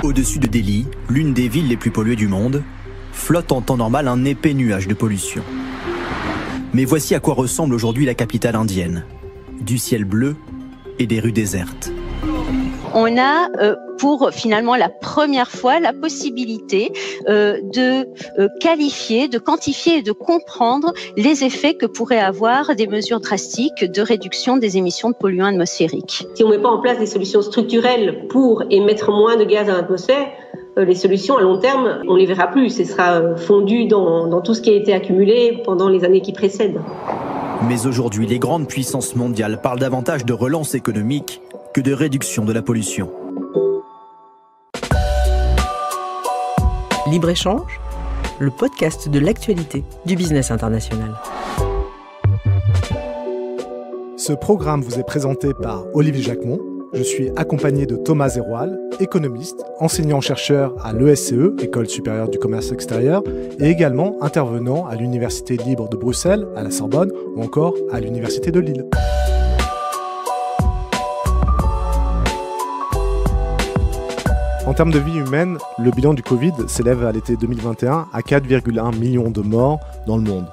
Au-dessus de Delhi, l'une des villes les plus polluées du monde, flotte en temps normal un épais nuage de pollution. Mais voici à quoi ressemble aujourd'hui la capitale indienne. Du ciel bleu et des rues désertes. On a pour finalement la première fois la possibilité de qualifier, de quantifier et de comprendre les effets que pourraient avoir des mesures drastiques de réduction des émissions de polluants atmosphériques. Si on ne met pas en place des solutions structurelles pour émettre moins de gaz dans l'atmosphère, les solutions à long terme, on ne les verra plus. Ce sera fondu dans tout ce qui a été accumulé pendant les années qui précèdent. Mais aujourd'hui, les grandes puissances mondiales parlent davantage de relance économique que de réduction de la pollution. Libre-échange, le podcast de l'actualité du business international. Ce programme vous est présenté par Olivier Jacquemont. Je suis accompagné de Thomas Zeroual, économiste, enseignant-chercheur à l'ESCE, École supérieure du commerce extérieur, et également intervenant à l'Université libre de Bruxelles, à la Sorbonne ou encore à l'Université de Lille. En termes de vie humaine, le bilan du Covid s'élève à l'été 2021 à 4,1 millions de morts dans le monde.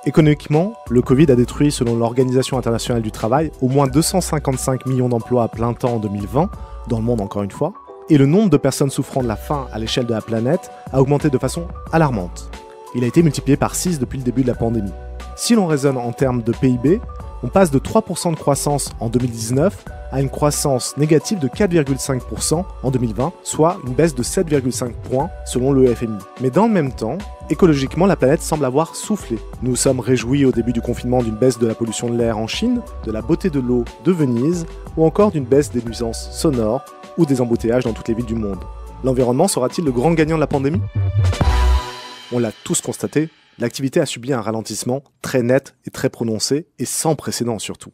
Économiquement, le Covid a détruit, selon l'Organisation internationale du travail, au moins 255 millions d'emplois à plein temps en 2020, dans le monde encore une fois, et le nombre de personnes souffrant de la faim à l'échelle de la planète a augmenté de façon alarmante. Il a été multiplié par 6 depuis le début de la pandémie. Si l'on raisonne en termes de PIB, on passe de 3% de croissance en 2019 à une croissance négative de 4,5% en 2020, soit une baisse de 7,5 points selon le FMI. Mais dans le même temps, écologiquement, la planète semble avoir soufflé. Nous sommes réjouis au début du confinement d'une baisse de la pollution de l'air en Chine, de la beauté de l'eau de Venise, ou encore d'une baisse des nuisances sonores ou des embouteillages dans toutes les villes du monde. L'environnement sera-t-il le grand gagnant de la pandémie ? On l'a tous constaté, l'activité a subi un ralentissement très net et très prononcé, et sans précédent surtout.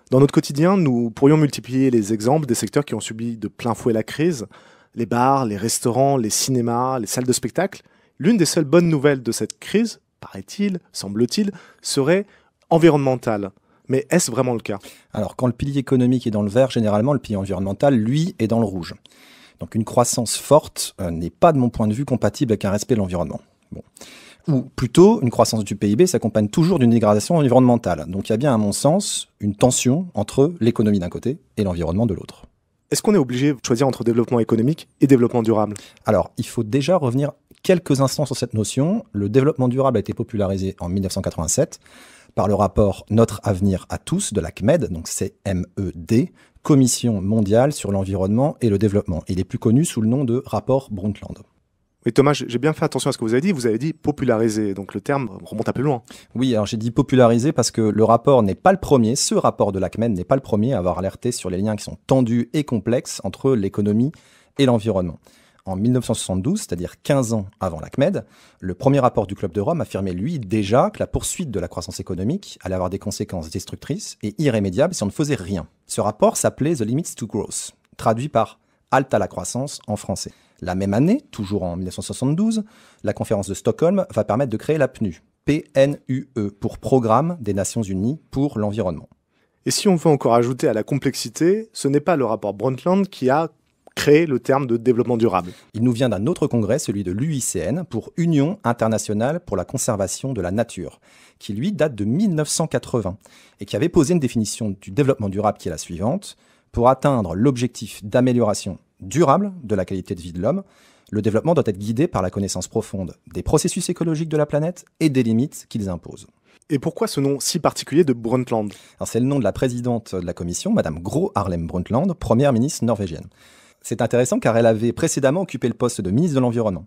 Dans notre quotidien, nous pourrions multiplier les exemples des secteurs qui ont subi de plein fouet la crise. Les bars, les restaurants, les cinémas, les salles de spectacle. L'une des seules bonnes nouvelles de cette crise, paraît-il, semble-t-il, serait environnementale. Mais est-ce vraiment le cas ? Alors, quand le pilier économique est dans le vert, généralement, le pilier environnemental, lui, est dans le rouge. Donc, une croissance forte n'est pas, de mon point de vue, compatible avec un respect de l'environnement. Bon. Ou plutôt, une croissance du PIB s'accompagne toujours d'une dégradation environnementale. Donc il y a bien, à mon sens, une tension entre l'économie d'un côté et l'environnement de l'autre. Est-ce qu'on est obligé de choisir entre développement économique et développement durable ? Alors, il faut déjà revenir quelques instants sur cette notion. Le développement durable a été popularisé en 1987 par le rapport Notre avenir à tous de la CMED, donc c'est CMED, Commission mondiale sur l'environnement et le développement. Il est plus connu sous le nom de rapport Brundtland. Oui, Thomas, j'ai bien fait attention à ce que vous avez dit. Vous avez dit populariser, donc le terme remonte un peu loin. Oui, alors j'ai dit populariser parce que le rapport n'est pas le premier, ce rapport de la CMED n'est pas le premier à avoir alerté sur les liens qui sont tendus et complexes entre l'économie et l'environnement. En 1972, c'est-à-dire 15 ans avant la CMED, le premier rapport du Club de Rome affirmait, lui, déjà que la poursuite de la croissance économique allait avoir des conséquences destructrices et irrémédiables si on ne faisait rien. Ce rapport s'appelait The Limits to Growth, traduit par Halte à la croissance en français. La même année, toujours en 1972, la conférence de Stockholm va permettre de créer la PNUE, PNUE, pour Programme des Nations Unies pour l'environnement. Et si on veut encore ajouter à la complexité, ce n'est pas le rapport Brundtland qui a créé le terme de développement durable. Il nous vient d'un autre congrès, celui de l'UICN, pour Union internationale pour la conservation de la nature, qui lui date de 1980 et qui avait posé une définition du développement durable qui est la suivante. Pour atteindre l'objectif d'amélioration durable de la qualité de vie de l'homme, le développement doit être guidé par la connaissance profonde des processus écologiques de la planète et des limites qu'ils imposent. Et pourquoi ce nom si particulier de Brundtland ? Alors, c'est le nom de la présidente de la commission, Madame Gro Harlem Brundtland, première ministre norvégienne. C'est intéressant car elle avait précédemment occupé le poste de ministre de l'Environnement.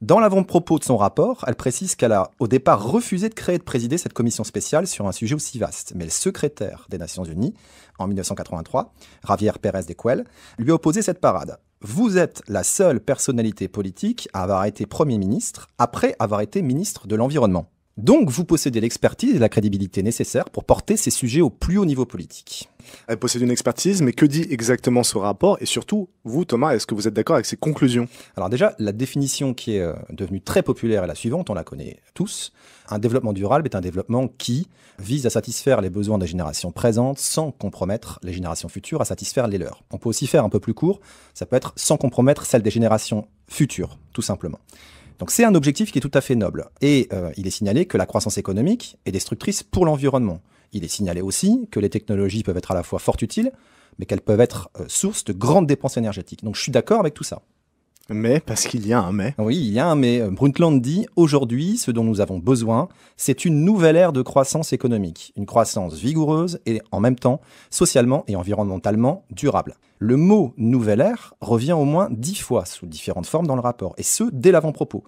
Dans l'avant-propos de son rapport, elle précise qu'elle a au départ refusé de créer et de présider cette commission spéciale sur un sujet aussi vaste. Mais le secrétaire des Nations Unies, en 1983, Javier Pérez de Cuéllar, lui a opposé cette parade. Vous êtes la seule personnalité politique à avoir été Premier ministre après avoir été ministre de l'Environnement. Donc, vous possédez l'expertise et la crédibilité nécessaires pour porter ces sujets au plus haut niveau politique. Elle possède une expertise, mais que dit exactement ce rapport? Et surtout, vous, Thomas, est-ce que vous êtes d'accord avec ses conclusions? Alors déjà, la définition qui est devenue très populaire est la suivante, on la connaît tous. Un développement durable est un développement qui vise à satisfaire les besoins des générations présentes sans compromettre les générations futures à satisfaire les leurs. On peut aussi faire un peu plus court, ça peut être sans compromettre celles des générations futures, tout simplement. Donc c'est un objectif qui est tout à fait noble. Et il est signalé que la croissance économique est destructrice pour l'environnement. Il est signalé aussi que les technologies peuvent être à la fois fort utiles, mais qu'elles peuvent être source de grandes dépenses énergétiques. Donc je suis d'accord avec tout ça. Mais, parce qu'il y a un mais. Oui, il y a un mais. Brundtland dit « Aujourd'hui, ce dont nous avons besoin, c'est une nouvelle ère de croissance économique. Une croissance vigoureuse et en même temps, socialement et environnementalement durable. » Le mot « nouvelle ère » revient au moins 10 fois sous différentes formes dans le rapport, et ce, dès l'avant-propos.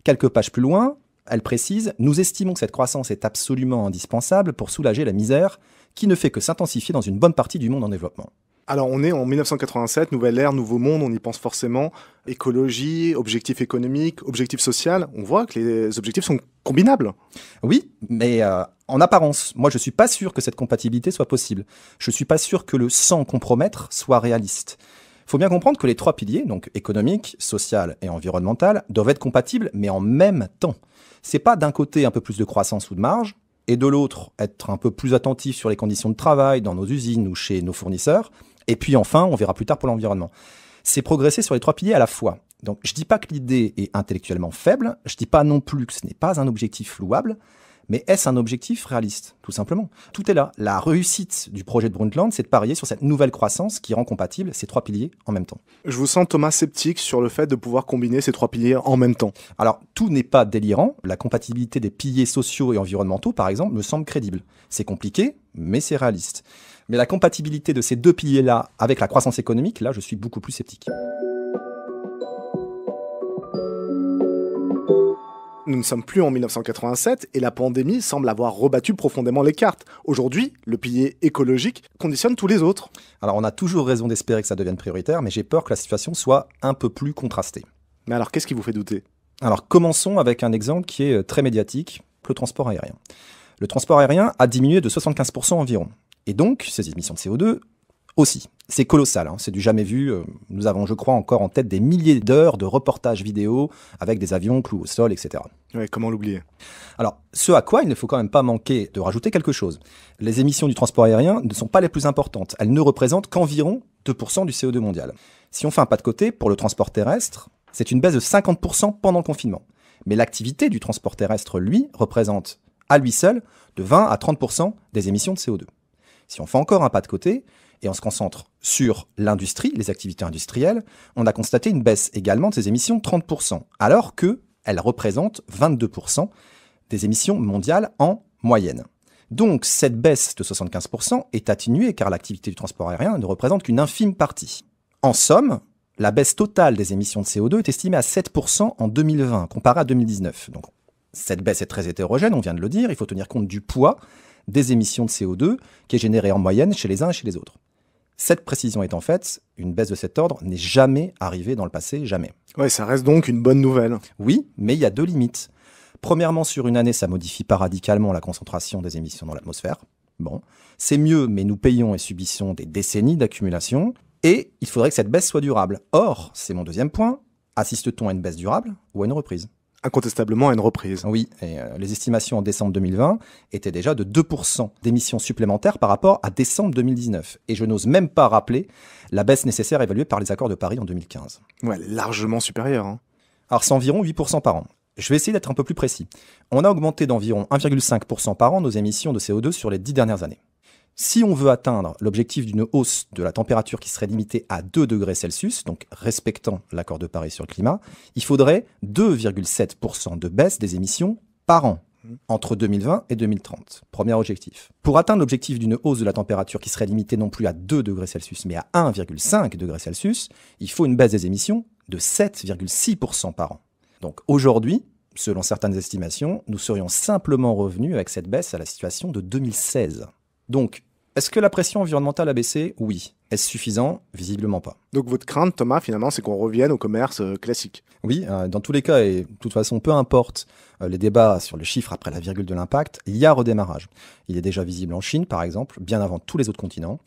Quelques pages plus loin, elle précise « Nous estimons que cette croissance est absolument indispensable pour soulager la misère qui ne fait que s'intensifier dans une bonne partie du monde en développement. » Alors, on est en 1987, nouvelle ère, nouveau monde, on y pense forcément. Écologie, objectif économique, objectif social. On voit que les objectifs sont combinables. Oui, mais en apparence. Moi, je ne suis pas sûr que cette compatibilité soit possible. Je ne suis pas sûr que le sans compromettre soit réaliste. Il faut bien comprendre que les 3 piliers, donc économique, social et environnemental, doivent être compatibles, mais en même temps. C'est pas d'un côté un peu plus de croissance ou de marge, et de l'autre être un peu plus attentif sur les conditions de travail dans nos usines ou chez nos fournisseurs. Et puis enfin, on verra plus tard pour l'environnement. C'est progresser sur les 3 piliers à la fois. Donc je dis pas que l'idée est intellectuellement faible, je dis pas non plus que ce n'est pas un objectif louable, mais est-ce un objectif réaliste, tout simplement? Tout est là. La réussite du projet de Brundtland, c'est de parier sur cette nouvelle croissance qui rend compatible ces 3 piliers en même temps. Je vous sens, Thomas, sceptique sur le fait de pouvoir combiner ces 3 piliers en même temps. Alors, tout n'est pas délirant. La compatibilité des piliers sociaux et environnementaux, par exemple, me semble crédible. C'est compliqué, mais c'est réaliste. Mais la compatibilité de ces 2 piliers-là avec la croissance économique, là, je suis beaucoup plus sceptique. Nous ne sommes plus en 1987 et la pandémie semble avoir rebattu profondément les cartes. Aujourd'hui, le pilier écologique conditionne tous les autres. Alors, on a toujours raison d'espérer que ça devienne prioritaire, mais j'ai peur que la situation soit un peu plus contrastée. Mais alors, qu'est-ce qui vous fait douter? Alors, commençons avec un exemple qui est très médiatique, le transport aérien. Le transport aérien a diminué de 75% environ. Et donc, ses émissions de CO2 aussi. C'est colossal, hein, c'est du jamais vu. Nous avons, je crois, encore en tête des milliers d'heures de reportages vidéo avec des avions cloués au sol, etc. Ouais, comment l'oublier? Alors, ce à quoi il ne faut quand même pas manquer de rajouter quelque chose. Les émissions du transport aérien ne sont pas les plus importantes. Elles ne représentent qu'environ 2% du CO2 mondial. Si on fait un pas de côté, pour le transport terrestre, c'est une baisse de 50% pendant le confinement. Mais l'activité du transport terrestre, lui, représente à lui seul de 20 à 30% des émissions de CO2. Si on fait encore un pas de côté, et on se concentre sur l'industrie, les activités industrielles, on a constaté une baisse également de ces émissions de 30%, alors qu'elles représentent 22% des émissions mondiales en moyenne. Donc cette baisse de 75% est atténuée car l'activité du transport aérien ne représente qu'une infime partie. En somme, la baisse totale des émissions de CO2 est estimée à 7% en 2020, comparée à 2019. Donc cette baisse est très hétérogène, on vient de le dire, il faut tenir compte du poids des émissions de CO2 qui est généré en moyenne chez les uns et chez les autres. Cette précision étant faite, une baisse de cet ordre n'est jamais arrivée dans le passé, jamais. Ouais, ça reste donc une bonne nouvelle. Oui, mais il y a 2 limites. Premièrement, sur une année, ça modifie pas radicalement la concentration des émissions dans l'atmosphère. Bon, c'est mieux, mais nous payons et subissons des décennies d'accumulation. Et il faudrait que cette baisse soit durable. Or, c'est mon deuxième point, assiste-t-on à une baisse durable ou à une reprise ? Incontestablement à une reprise. Oui, et les estimations en décembre 2020 étaient déjà de 2% d'émissions supplémentaires par rapport à décembre 2019. Et je n'ose même pas rappeler la baisse nécessaire évaluée par les accords de Paris en 2015. Ouais, largement supérieure. Hein. Alors c'est environ 8% par an. Je vais essayer d'être un peu plus précis. On a augmenté d'environ 1,5% par an nos émissions de CO2 sur les 10 dernières années. Si on veut atteindre l'objectif d'une hausse de la température qui serait limitée à 2 degrés Celsius, donc respectant l'accord de Paris sur le climat, il faudrait 2,7% de baisse des émissions par an entre 2020 et 2030. Premier objectif. Pour atteindre l'objectif d'une hausse de la température qui serait limitée non plus à 2 degrés Celsius, mais à 1,5 degrés Celsius, il faut une baisse des émissions de 7,6% par an. Donc aujourd'hui, selon certaines estimations, nous serions simplement revenus avec cette baisse à la situation de 2016. Donc, Est-ce que la pression environnementale a baissé? Oui. Est-ce suffisant? Visiblement pas. Donc votre crainte, Thomas, finalement, c'est qu'on revienne au commerce classique. Oui, dans tous les cas, et de toute façon, peu importe les débats sur le chiffre après la virgule de l'impact, il y a redémarrage. Il est déjà visible en Chine, par exemple, bien avant tous les autres continents.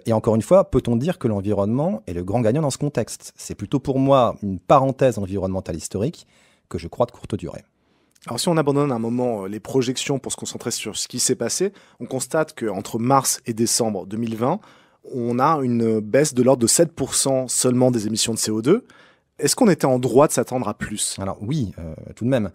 Et encore une fois, peut-on dire que l'environnement est le grand gagnant dans ce contexte? C'est plutôt pour moi une parenthèse environnementale historique que je crois de courte durée. Alors si on abandonne un moment les projections pour se concentrer sur ce qui s'est passé, on constate qu'entre mars et décembre 2020, on a une baisse de l'ordre de 7% seulement des émissions de CO2. Est-ce qu'on était en droit de s'attendre à plus? Alors oui, tout de même.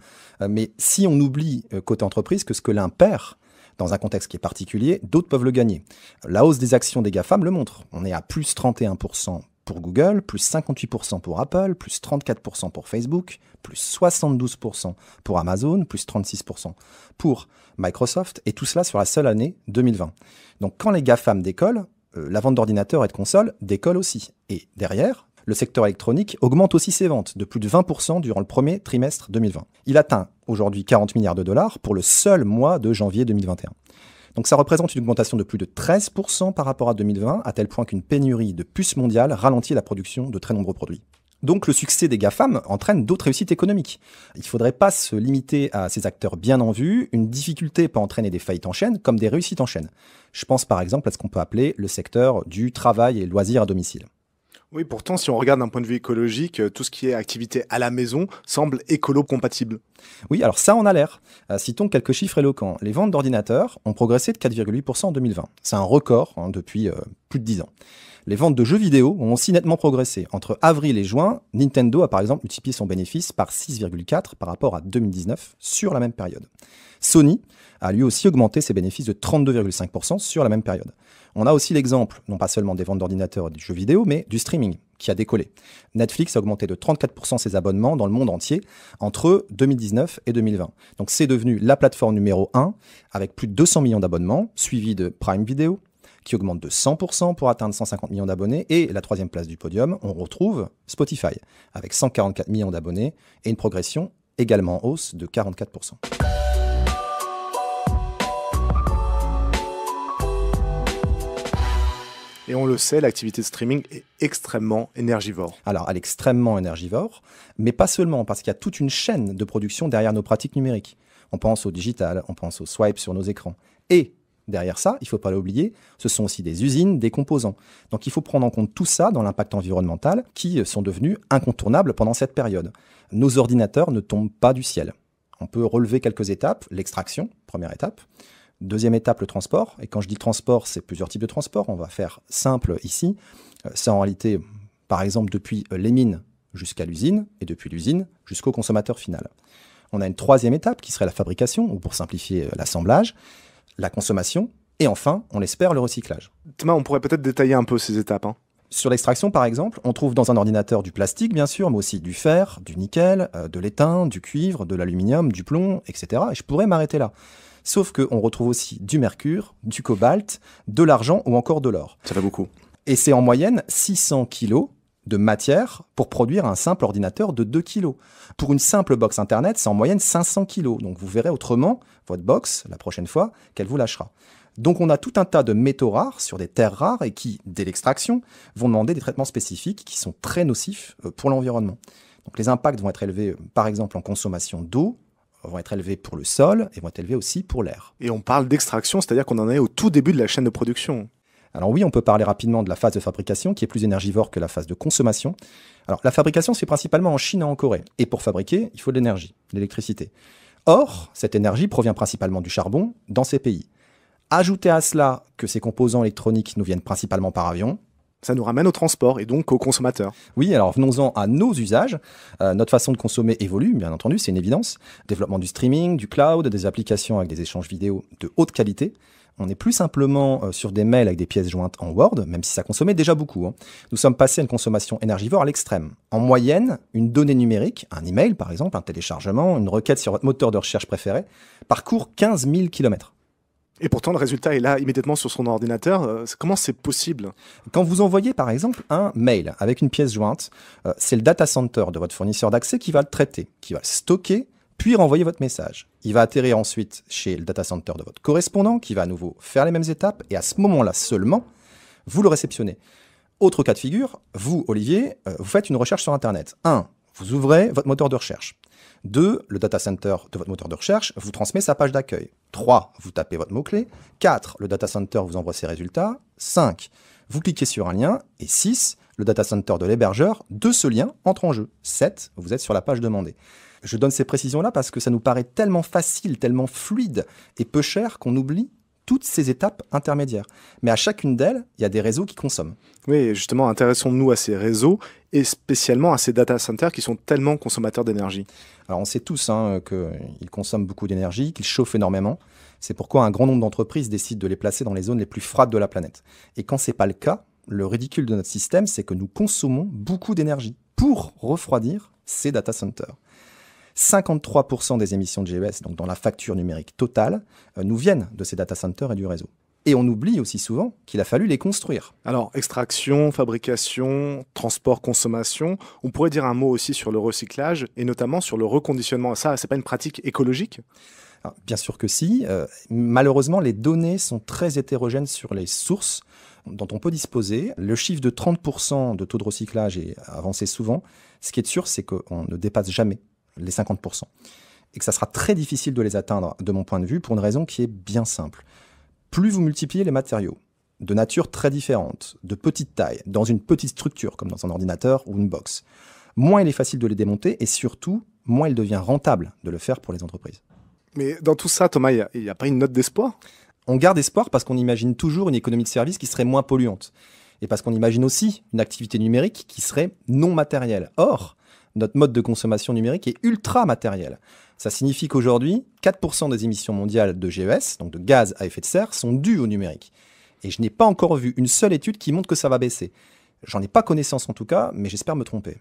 Mais si on oublie côté entreprise que ce que l'un perd, dans un contexte qui est particulier, d'autres peuvent le gagner. La hausse des actions des GAFAM le montre. On est à plus 31% pour Google, plus 58% pour Apple, plus 34% pour Facebook, plus 72% pour Amazon, plus 36% pour Microsoft, et tout cela sur la seule année 2020. Donc quand les GAFAM décollent, la vente d'ordinateurs et de consoles décolle aussi. Et derrière, le secteur électronique augmente aussi ses ventes de plus de 20% durant le premier trimestre 2020. Il atteint aujourd'hui 40 milliards de dollars pour le seul mois de janvier 2021. Donc ça représente une augmentation de plus de 13% par rapport à 2020, à tel point qu'une pénurie de puces mondiales ralentit la production de très nombreux produits. Donc le succès des GAFAM entraîne d'autres réussites économiques. Il ne faudrait pas se limiter à ces acteurs bien en vue. Une difficulté peut entraîner des faillites en chaîne comme des réussites en chaîne. Je pense par exemple à ce qu'on peut appeler le secteur du travail et loisirs à domicile. Oui, pourtant, si on regarde d'un point de vue écologique, tout ce qui est activité à la maison semble écolo-compatible. Oui, alors ça en a l'air. Citons quelques chiffres éloquents. Les ventes d'ordinateurs ont progressé de 4,8% en 2020. C'est un record depuis plus de 10 ans. Les ventes de jeux vidéo ont aussi nettement progressé. Entre avril et juin, Nintendo a par exemple multiplié son bénéfice par 6,4 par rapport à 2019 sur la même période. Sony a lui aussi augmenté ses bénéfices de 32,5% sur la même période. On a aussi l'exemple, non pas seulement des ventes d'ordinateurs et des jeux vidéo, mais du streaming, qui a décollé. Netflix a augmenté de 34% ses abonnements dans le monde entier entre 2019 et 2020. Donc c'est devenu la plateforme numéro 1, avec plus de 200 millions d'abonnements, suivi de Prime Video, qui augmente de 100% pour atteindre 150 millions d'abonnés. Et la troisième place du podium, on retrouve Spotify, avec 144 millions d'abonnés et une progression également en hausse de 44%. Et on le sait, l'activité de streaming est extrêmement énergivore. Alors, elle est extrêmement énergivore, mais pas seulement, parce qu'il y a toute une chaîne de production derrière nos pratiques numériques. On pense au digital, on pense au swipe sur nos écrans. Et derrière ça, il ne faut pas l'oublier, ce sont aussi des usines, des composants. Donc il faut prendre en compte tout ça dans l'impact environnemental qui sont devenus incontournables pendant cette période. Nos ordinateurs ne tombent pas du ciel. On peut relever quelques étapes, l'extraction, première étape. Deuxième étape, le transport. Et quand je dis transport, c'est plusieurs types de transport. On va faire simple ici. C'est en réalité, par exemple, depuis les mines jusqu'à l'usine et depuis l'usine jusqu'au consommateur final. On a une troisième étape qui serait la fabrication, ou pour simplifier, l'assemblage, la consommation et enfin, on l'espère, le recyclage. Thomas, on pourrait peut-être détailler un peu ces étapes. Sur l'extraction, par exemple, on trouve dans un ordinateur du plastique, bien sûr, mais aussi du fer, du nickel, de l'étain, du cuivre, de l'aluminium, du plomb, etc. Et je pourrais m'arrêter là. Sauf qu'on retrouve aussi du mercure, du cobalt, de l'argent ou encore de l'or. Ça fait beaucoup. Et c'est en moyenne 600 kilos de matière pour produire un simple ordinateur de 2 kilos. Pour une simple box Internet, c'est en moyenne 500 kilos. Donc vous verrez autrement votre box, la prochaine fois, qu'elle vous lâchera. Donc on a tout un tas de métaux rares sur des terres rares et qui, dès l'extraction, vont demander des traitements spécifiques qui sont très nocifs pour l'environnement. Donc les impacts vont être élevés, par exemple, en consommation d'eau, vont être élevés pour le sol et vont être élevés aussi pour l'air. Et on parle d'extraction, c'est-à-dire qu'on en est au tout début de la chaîne de production. Alors oui, on peut parler rapidement de la phase de fabrication qui est plus énergivore que la phase de consommation. Alors la fabrication se fait principalement en Chine et en Corée. Et pour fabriquer, il faut de l'énergie, de l'électricité. Or, cette énergie provient principalement du charbon dans ces pays. Ajoutez à cela que ces composants électroniques nous viennent principalement par avion. Ça nous ramène au transport et donc aux consommateurs. Oui, alors venons-en à nos usages. Notre façon de consommer évolue, bien entendu, c'est une évidence. Développement du streaming, du cloud, des applications avec des échanges vidéo de haute qualité. On n'est plus simplement sur des mails avec des pièces jointes en Word, même si ça consommait déjà beaucoup. Nous sommes passés à une consommation énergivore à l'extrême. En moyenne, une donnée numérique, un email par exemple, un téléchargement, une requête sur votre moteur de recherche préféré, parcourt 15 000 km. Et pourtant, le résultat est là immédiatement sur son ordinateur. Comment c'est possible ? Quand vous envoyez par exemple un mail avec une pièce jointe, c'est le data center de votre fournisseur d'accès qui va le traiter, qui va le stocker, puis renvoyer votre message. Il va atterrir ensuite chez le data center de votre correspondant, qui va à nouveau faire les mêmes étapes, et à ce moment-là seulement, vous le réceptionnez. Autre cas de figure, vous, Olivier, vous faites une recherche sur Internet. 1. Vous ouvrez votre moteur de recherche. 2. Le data center de votre moteur de recherche vous transmet sa page d'accueil. 3. Vous tapez votre mot-clé. 4. Le data center vous envoie ses résultats. 5. Vous cliquez sur un lien. Et 6. Le data center de l'hébergeur de ce lien entre en jeu. 7. Vous êtes sur la page demandée. Je donne ces précisions-là parce que ça nous paraît tellement facile, tellement fluide et peu cher qu'on oublie toutes ces étapes intermédiaires. Mais à chacune d'elles, il y a des réseaux qui consomment. Oui, justement, intéressons-nous à ces réseaux et spécialement à ces data centers qui sont tellement consommateurs d'énergie. Alors on sait tous qu'ils consomment beaucoup d'énergie, qu'ils chauffent énormément. C'est pourquoi un grand nombre d'entreprises décident de les placer dans les zones les plus froides de la planète. Et quand ce n'est pas le cas, le ridicule de notre système, c'est que nous consommons beaucoup d'énergie pour refroidir ces data centers. 53% des émissions de GES, donc dans la facture numérique totale, nous viennent de ces data centers et du réseau. Et on oublie aussi souvent qu'il a fallu les construire. Alors, extraction, fabrication, transport, consommation, on pourrait dire un mot aussi sur le recyclage et notamment sur le reconditionnement. Ça, c'est pas une pratique écologique ? Alors, bien sûr que si. Malheureusement, les données sont très hétérogènes sur les sources dont on peut disposer. Le chiffre de 30% de taux de recyclage est avancé souvent. Ce qui est sûr, c'est qu'on ne dépasse jamais les 50%. Et que ça sera très difficile de les atteindre, de mon point de vue, pour une raison qui est bien simple. Plus vous multipliez les matériaux, de nature très différente, de petite taille, dans une petite structure, comme dans un ordinateur ou une box, moins il est facile de les démonter et surtout, moins il devient rentable de le faire pour les entreprises. Mais dans tout ça, Thomas, il n'y a pas une note d'espoir ? On garde espoir parce qu'on imagine toujours une économie de service qui serait moins polluante. Et parce qu'on imagine aussi une activité numérique qui serait non matérielle. Or, notre mode de consommation numérique est ultra matériel. Ça signifie qu'aujourd'hui, 4% des émissions mondiales de GES, donc de gaz à effet de serre, sont dues au numérique. Et je n'ai pas encore vu une seule étude qui montre que ça va baisser. J'en ai pas connaissance en tout cas, mais j'espère me tromper.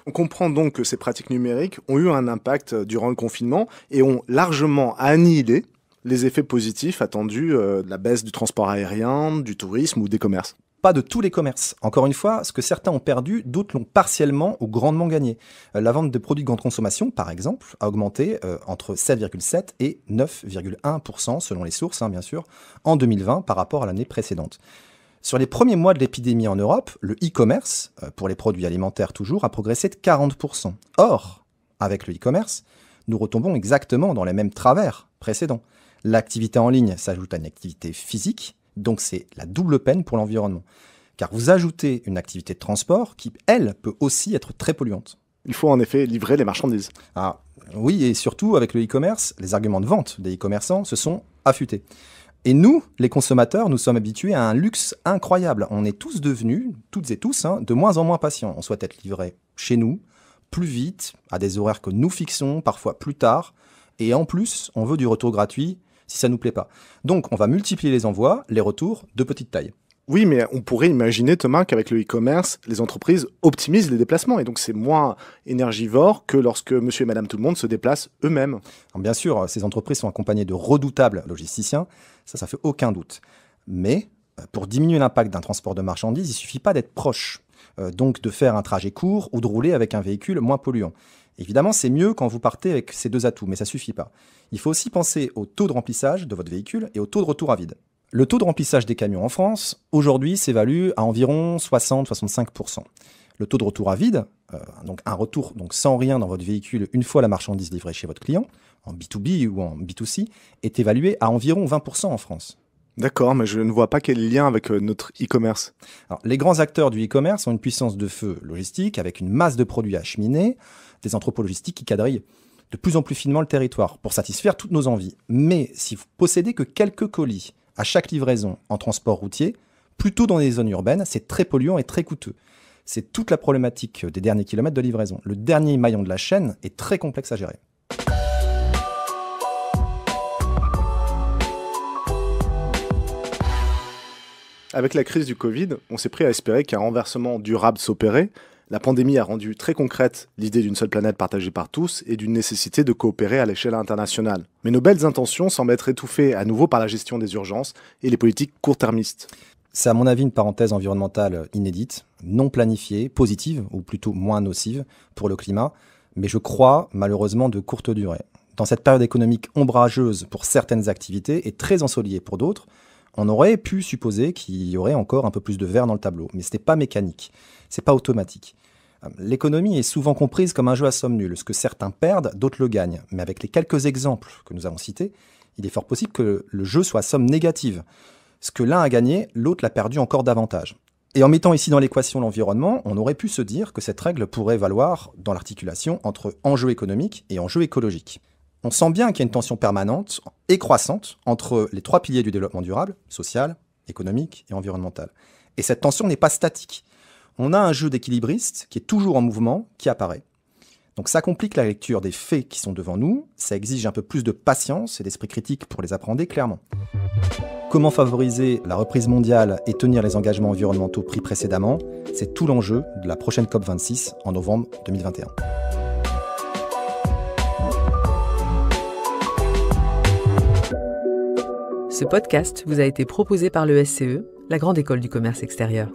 On comprend donc que ces pratiques numériques ont eu un impact durant le confinement et ont largement annihilé les effets positifs attendus de la baisse du transport aérien, du tourisme ou des commerces. Pas de tous les commerces. Encore une fois, ce que certains ont perdu, d'autres l'ont partiellement ou grandement gagné. La vente de produits de grande consommation, par exemple, a augmenté entre 7,7 et 9,1%, selon les sources, bien sûr, en 2020 par rapport à l'année précédente. Sur les premiers mois de l'épidémie en Europe, le e-commerce, pour les produits alimentaires toujours, a progressé de 40%. Or, avec le e-commerce, nous retombons exactement dans les mêmes travers précédents. L'activité en ligne s'ajoute à une activité physique, donc c'est la double peine pour l'environnement. Car vous ajoutez une activité de transport qui, elle, peut aussi être très polluante. Il faut en effet livrer les marchandises. Ah, oui, et surtout avec le e-commerce, les arguments de vente des e-commerçants se sont affûtés. Et nous, les consommateurs, nous sommes habitués à un luxe incroyable. On est tous devenus, toutes et tous, de moins en moins patients. On souhaite être livrés chez nous, plus vite, à des horaires que nous fixons, parfois plus tard. Et en plus, on veut du retour gratuit si ça ne nous plaît pas. Donc, on va multiplier les envois, les retours de petite taille. Oui, mais on pourrait imaginer, Thomas, qu'avec le e-commerce, les entreprises optimisent les déplacements. Et donc, c'est moins énergivore que lorsque monsieur et madame tout le monde se déplacent eux-mêmes. Alors, bien sûr, ces entreprises sont accompagnées de redoutables logisticiens. Ça fait aucun doute. Mais, pour diminuer l'impact d'un transport de marchandises, il ne suffit pas d'être proche. Donc, de faire un trajet court ou de rouler avec un véhicule moins polluant. Évidemment, c'est mieux quand vous partez avec ces deux atouts, mais ça ne suffit pas. Il faut aussi penser au taux de remplissage de votre véhicule et au taux de retour à vide. Le taux de remplissage des camions en France, aujourd'hui, s'évalue à environ 60-65%. Le taux de retour à vide, donc un retour sans rien dans votre véhicule une fois la marchandise livrée chez votre client, en B2B ou en B2C, est évalué à environ 20% en France. D'accord, mais je ne vois pas quel lien avec notre e-commerce. Alors, les grands acteurs du e-commerce ont une puissance de feu logistique avec une masse de produits à acheminer, des entrepôts logistiques qui quadrillent de plus en plus finement le territoire pour satisfaire toutes nos envies. Mais si vous possédez que quelques colis à chaque livraison en transport routier, plutôt dans les zones urbaines, c'est très polluant et très coûteux. C'est toute la problématique des derniers kilomètres de livraison. Le dernier maillon de la chaîne est très complexe à gérer. Avec la crise du Covid, on s'est pris à espérer qu'un renversement durable s'opérait. La pandémie a rendu très concrète l'idée d'une seule planète partagée par tous et d'une nécessité de coopérer à l'échelle internationale. Mais nos belles intentions semblent être étouffées à nouveau par la gestion des urgences et les politiques court-termistes. C'est à mon avis une parenthèse environnementale inédite, non planifiée, positive, ou plutôt moins nocive pour le climat, mais je crois malheureusement de courte durée. dans cette période économique ombrageuse pour certaines activités et très ensoleillée pour d'autres, on aurait pu supposer qu'il y aurait encore un peu plus de vert dans le tableau. Mais ce n'est pas mécanique, ce n'est pas automatique. L'économie est souvent comprise comme un jeu à somme nulle. Ce que certains perdent, d'autres le gagnent. Mais avec les quelques exemples que nous avons cités, il est fort possible que le jeu soit à somme négative. Ce que l'un a gagné, l'autre l'a perdu encore davantage. Et en mettant ici dans l'équation l'environnement, on aurait pu se dire que cette règle pourrait valoir dans l'articulation entre enjeux économiques et enjeux écologiques. On sent bien qu'il y a une tension permanente et croissante entre les 3 piliers du développement durable, social, économique et environnemental. Et cette tension n'est pas statique. On a un jeu d'équilibriste qui est toujours en mouvement, qui apparaît. Donc ça complique la lecture des faits qui sont devant nous, ça exige un peu plus de patience et d'esprit critique pour les appréhender clairement. Comment favoriser la reprise mondiale et tenir les engagements environnementaux pris précédemment, c'est tout l'enjeu de la prochaine COP26 en novembre 2021. Ce podcast vous a été proposé par le SCE, la Grande École du Commerce Extérieur.